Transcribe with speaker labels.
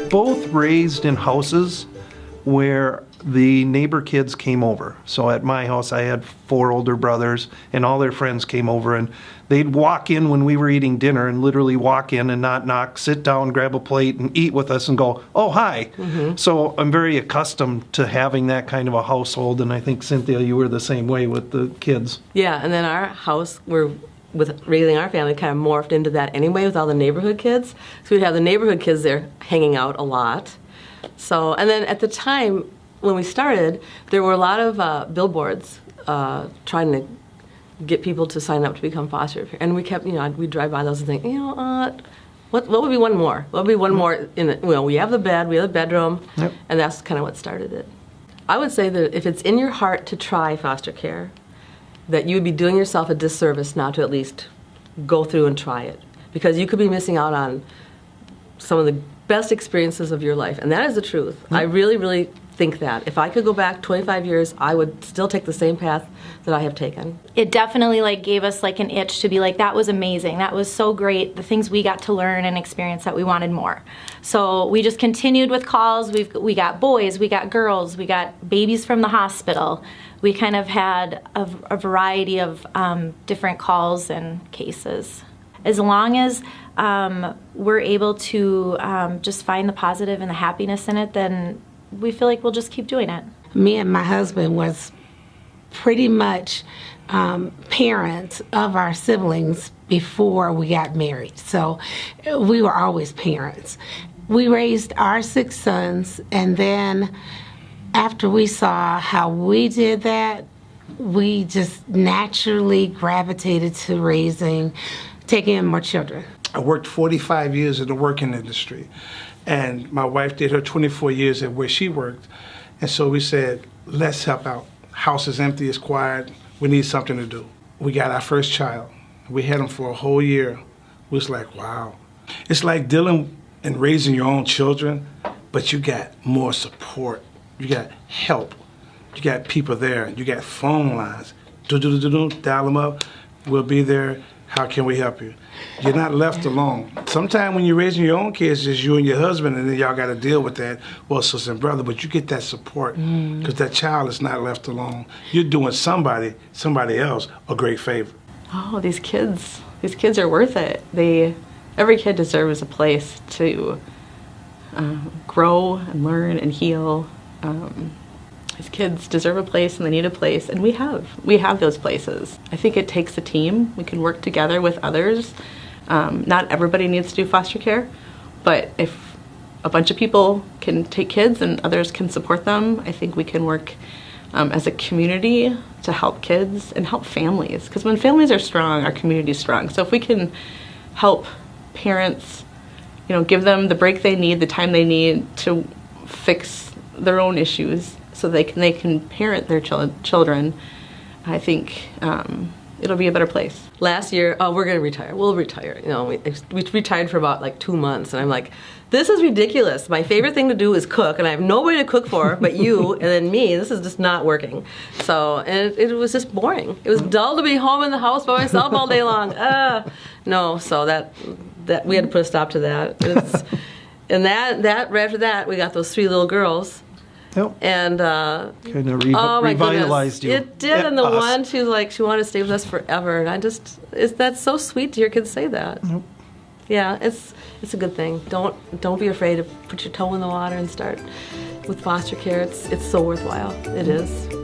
Speaker 1: Both raised in houses where the neighbor kids came over. So at my house, I had 4 older brothers, and all their friends came over, and they'd walk in when we were eating dinner and literally walk in and not knock, sit down, grab a plate, and eat with us and go, oh, hi. Mm-hmm. So I'm very accustomed to having that kind of a household, and I think, Cynthia, you were the same way with the kids.
Speaker 2: Yeah, and then our house, with raising our family, kind of morphed into that anyway with all the neighborhood kids. So we'd have the neighborhood kids there hanging out a lot. So, and then at the time when we started, there were a lot of billboards trying to get people to sign up to become foster care. And we kept, we'd drive by those and think, what would be one more? What would be one more? We have the bed, we have the bedroom, yep. And that's kind of what started it. I would say that if it's in your heart to try foster care, that you would be doing yourself a disservice not to at least go through and try it. Because you could be missing out on some of the best experiences of your life. And that is the truth. Mm-hmm. I really, really think that. If I could go back 25 years, I would still take the same path that I have taken.
Speaker 3: It definitely gave us an itch to be that was amazing. That was so great. The things we got to learn and experience that we wanted more. So we just continued with calls. We got boys, we got girls, we got babies from the hospital. We kind of had a variety of different calls and cases. As long as we're able to just find the positive and the happiness in it, then we feel like we'll just keep doing it.
Speaker 4: Me and my husband was pretty much parents of our siblings before we got married. So we were always parents. We raised our 6 sons, and then after we saw how we did that, we just naturally gravitated to taking in more children.
Speaker 5: I worked 45 years in the working industry, and my wife did her 24 years at where she worked. And so we said, let's help out. House is empty, it's quiet, we need something to do. We got our first child. We had him for a whole year. We was like, wow. It's like dealing and raising your own children, but you got more support. You got help. You got people there. You got phone lines. Dial them up. We'll be there. How can we help you? You're not left alone. Sometimes when you're raising your own kids, it's you and your husband, and then y'all got to deal with that, sister and brother, but you get that support because that child is not left alone. You're doing somebody else a great favor.
Speaker 6: Oh, these kids are worth it. Every kid deserves a place to grow and learn and heal. These kids deserve a place and they need a place, and we have those places. I think it takes a team. We can work together with others. Not everybody needs to do foster care, but if a bunch of people can take kids and others can support them, I think we can work as a community to help kids and help families. Because when families are strong, our community is strong. So if we can help parents, give them the break they need, the time they need to fix their own issues so they can parent their children, I think it'll be a better place.
Speaker 2: Last year, we're going to retire. We'll retire. We retired for about 2 months, and I'm like, this is ridiculous. My favorite thing to do is cook, and I have nobody to cook for but you and then me. This is just not working. So, and it was just boring. It was dull to be home in the house by myself all day long. No, so that we had to put a stop to that. And that right after that, we got those 3 little girls.
Speaker 1: Yep.
Speaker 2: And
Speaker 1: kind of revitalized you.
Speaker 2: It did, and the one she wanted to stay with us forever, and that's so sweet to hear kids say that.
Speaker 1: Yep.
Speaker 2: Yeah, it's a good thing. Don't be afraid to put your toe in the water and start with foster care. It's so worthwhile. It is.